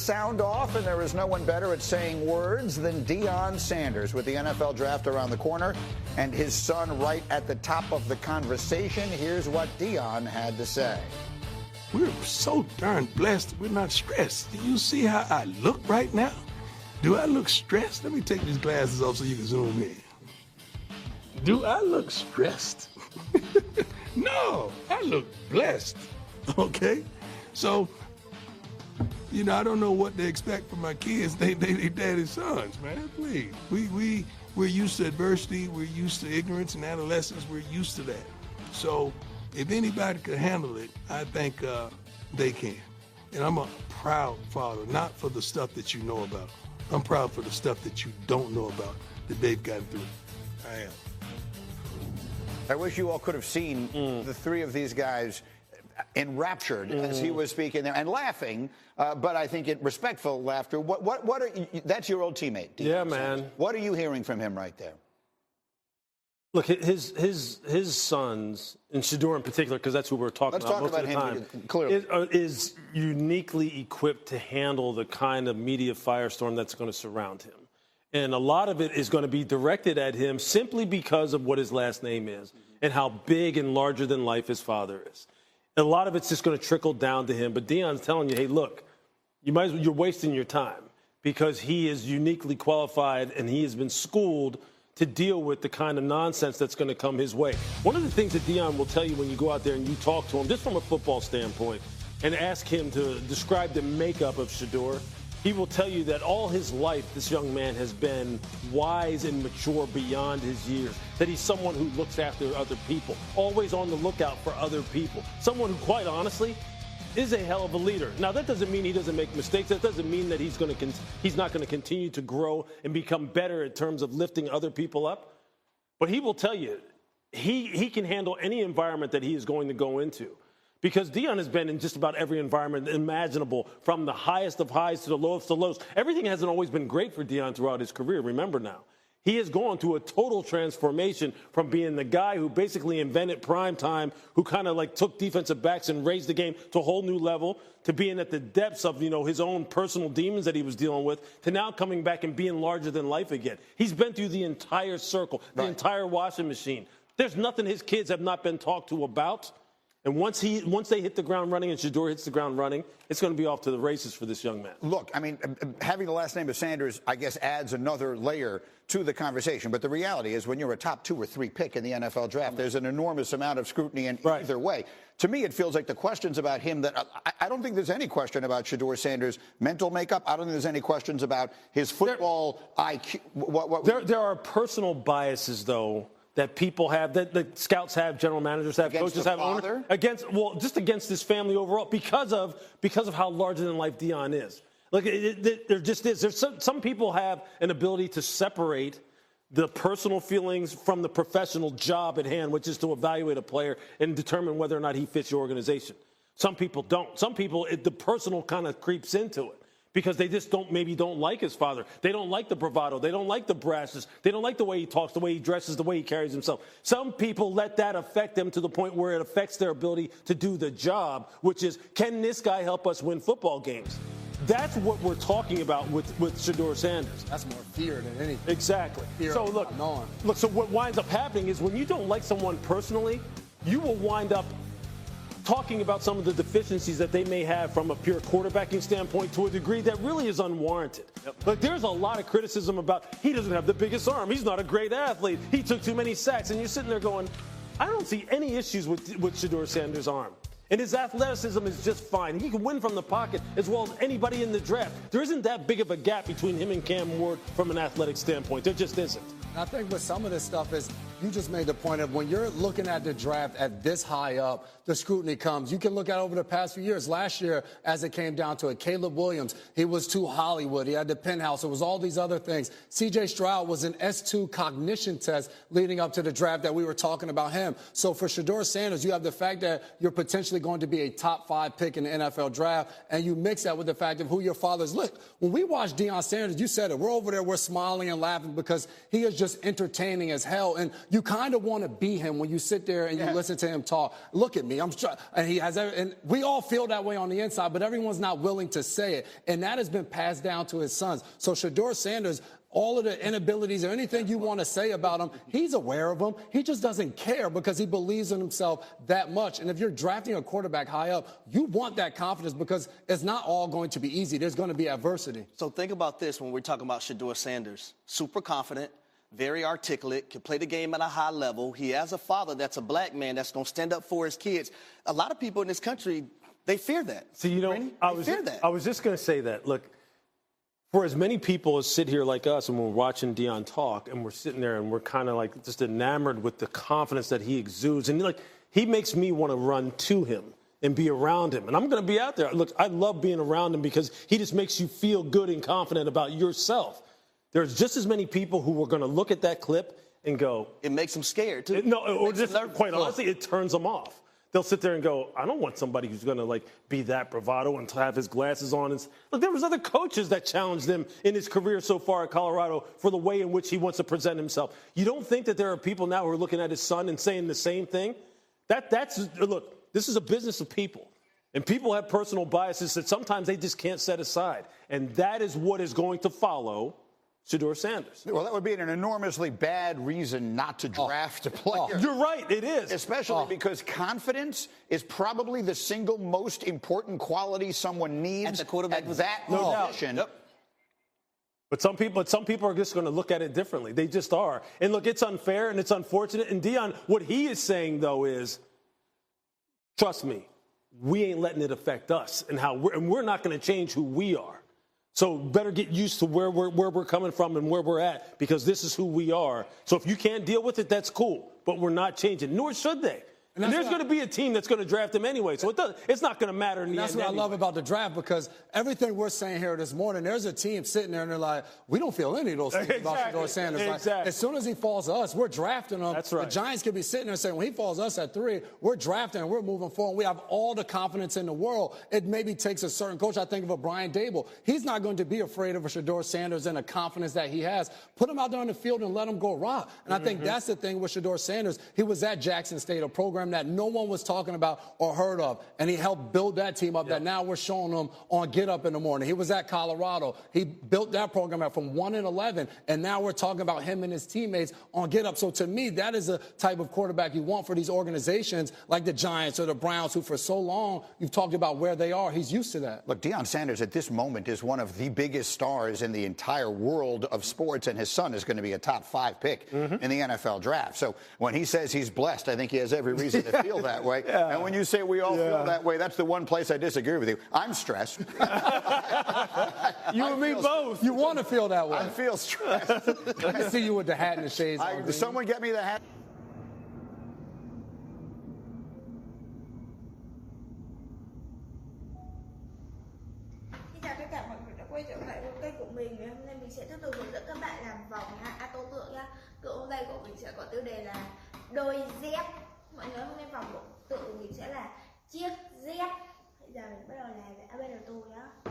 sound off, and there is no one better at saying words than Deion Sanders. With the NFL draft around the corner and his son right at the top of the conversation, here's what Deion had to say. We're so darn blessed we're not stressed. Do you see how I look right now? Do I look stressed? Let me take these glasses off so you can zoom in. Do I look stressed? No, I look blessed. Okay? So, you know, I don't know what they expect from my kids. They daddy's sons, man. Please. We're used to adversity. We're used to ignorance and adolescence. We're used to that. So if anybody could handle it, I think they can. And I'm a proud father, not for the stuff that you know about. I'm proud for the stuff that you don't know about that they've gotten through. I am. I wish you all could have seen the three of these guys enraptured as he was speaking there and laughing, but I think respectful laughter. What are that's your old teammate, Deion. Yeah, man. What are you hearing from him right there? Look, his sons, and Shedeur in particular, because that's who we're talking about most of the time, clearly. Is uniquely equipped to handle the kind of media firestorm that's going to surround him. And a lot of it is going to be directed at him simply because of what his last name is and how big and larger than life his father is. And a lot of it's just going to trickle down to him. But Deion's telling you, hey, look, you're wasting your time because he is uniquely qualified and he has been schooled to deal with the kind of nonsense that's going to come his way. One of the things that Deion will tell you when you go out there and you talk to him, just from a football standpoint, and ask him to describe the makeup of Shedeur, he will tell you that all his life, this young man has been wise and mature beyond his years, that he's someone who looks after other people, always on the lookout for other people, someone who, quite honestly, is a hell of a leader. Now, that doesn't mean he doesn't make mistakes. That doesn't mean that he's not going to continue to grow and become better in terms of lifting other people up. But he will tell you, he can handle any environment that he is going to go into. Because Deion has been in just about every environment imaginable, from the highest of highs to the lowest of lows. Everything hasn't always been great for Deion throughout his career, remember now. He has gone through a total transformation from being the guy who basically invented prime time, who kind of like took defensive backs and raised the game to a whole new level, to being at the depths of, his own personal demons that he was dealing with, to now coming back and being larger than life again. He's been through the entire circle, the entire washing machine. There's nothing his kids have not been talked to about. And once they hit the ground running and Shedeur hits the ground running, it's going to be off to the races for this young man. Look, I mean, having the last name of Sanders, I guess, adds another layer to the conversation. But the reality is when you're a top 2 or 3 pick in the NFL draft, there's an enormous amount of scrutiny in either way. To me, it feels like the questions about him that I don't think there's any question about Shedeur Sanders' mental makeup. I don't think there's any questions about his football IQ. There are personal biases, though, that people have, that the scouts have, general managers have, coaches have, owners, just against this family overall, because of how larger than life Deion is. Look, there just is. There's some people have an ability to separate the personal feelings from the professional job at hand, which is to evaluate a player and determine whether or not he fits your organization. Some people don't. Some people, the personal kind of creeps into it, because they just don't like his father. They don't like the bravado. They don't like the brashness. They don't like the way he talks, the way he dresses, the way he carries himself. Some people let that affect them to the point where it affects their ability to do the job, which is, can this guy help us win football games? That's what we're talking about with Shedeur Sanders. That's more fear than anything. Exactly. So look, so what winds up happening is when you don't like someone personally, you will wind up talking about some of the deficiencies that they may have from a pure quarterbacking standpoint to a degree that really is unwarranted. But there's a lot of criticism about he doesn't have the biggest arm. He's not a great athlete. He took too many sacks. And you're sitting there going, I don't see any issues with Shedeur Sanders' arm. And his athleticism is just fine. He can win from the pocket as well as anybody in the draft. There isn't that big of a gap between him and Cam Ward from an athletic standpoint. There just isn't. I think with some of this stuff is, you just made the point of when you're looking at the draft at this high up, the scrutiny comes. You can look at over the past few years. Last year, as it came down to it, Caleb Williams, he was too Hollywood. He had the penthouse. It was all these other things. C.J. Stroud was an S2 cognition test leading up to the draft that we were talking about him. So for Shedeur Sanders, you have the fact that you're potentially going to be a top 5 pick in the NFL draft, and you mix that with the fact of who your father is. Look, when we watch Deion Sanders, you said it, we're over there, we're smiling and laughing because he is just entertaining as hell. And you kind of want to be him when you sit there and you listen to him talk. Look at me, and he has, and we all feel that way on the inside, but everyone's not willing to say it, and that has been passed down to his sons. So Shedeur Sanders, all of the inabilities or anything you want to say about him, he's aware of them. He just doesn't care because he believes in himself that much. And if you're drafting a quarterback high up, you want that confidence because it's not all going to be easy. There's going to be adversity. So think about this when we're talking about Shedeur Sanders. Super confident, very articulate, can play the game at a high level. He has a father that's a black man that's going to stand up for his kids. A lot of people in this country, they fear that. So, you know, I was just going to say that. Look, for as many people as sit here like us and we're watching Deion talk and we're sitting there and we're kind of like just enamored with the confidence that he exudes. And like, he makes me want to run to him and be around him. And I'm going to be out there. Look, I love being around him because he just makes you feel good and confident about yourself. There's just as many people who are going to look at that clip and go. It makes them scared, too. Or just quite honestly, it turns them off. They'll sit there and go, I don't want somebody who's going to, like, be that bravado and have his glasses on. And look, there was other coaches that challenged him in his career so far at Colorado for the way in which he wants to present himself. You don't think that there are people now who are looking at his son and saying the same thing? Look, this is a business of people. And people have personal biases that sometimes they just can't set aside. And that is what is going to follow Shedeur Sanders. Well, that would be an enormously bad reason not to draft a player. You're right, it is. Especially because confidence is probably the single most important quality someone needs at the quarterback at that position. Yep. But some people are just going to look at it differently. They just are. And look, it's unfair and it's unfortunate. And Deion, what he is saying though is, trust me, we ain't letting it affect us and we're not going to change who we are. So better get used to where we're coming from and where we're at because this is who we are. So if you can't deal with it, that's cool. But we're not changing, nor should they. And there's going to be a team that's going to draft him anyway, so it's not going to matter in the end. That's what I love about the draft because everything we're saying here this morning, there's a team sitting there and they're like, we don't feel any of those things about Shedeur Sanders. Exactly. Like, as soon as he falls to us, we're drafting him. That's right. The Giants could be sitting there saying, when he falls to us at 3, we're drafting and we're moving forward. We have all the confidence in the world. It maybe takes a certain coach. I think of a Brian Dable. He's not going to be afraid of a Shedeur Sanders and the confidence that he has. Put him out there on the field and let him go rock. And I think that's the thing with Shedeur Sanders. He was at Jackson State, a program that no one was talking about or heard of, and he helped build that team up that now we're showing them on Get Up in the Morning. He was at Colorado. He built that program up from 1-11, and now we're talking about him and his teammates on Get Up. So to me, that is a type of quarterback you want for these organizations like the Giants or the Browns, who for so long you've talked about where they are. He's used to that. Look, Deion Sanders at this moment is one of the biggest stars in the entire world of sports, and his son is going to be a top 5 pick in the NFL draft. So when he says he's blessed, I think he has every reason to feel that way. And when you say we all feel that way, that's the one place I disagree with you. I'm stressed. You and me both. You want to feel that way. I feel stressed. I can see you with the hat and the shades on. Someone get me the hat. Xin chào tất cả mọi người đã quay trở lại với kênh của mình. Ngày hôm nay mình sẽ tiếp tục hướng dẫn các bạn làm vòng nha, tô tượng nha. Tượng hôm nay của mình sẽ có tiêu đề là đôi dép. Mọi người hôm nay vòng của tượng của mình sẽ là chiếc dép. Bây giờ mình bắt đầu tô nhá.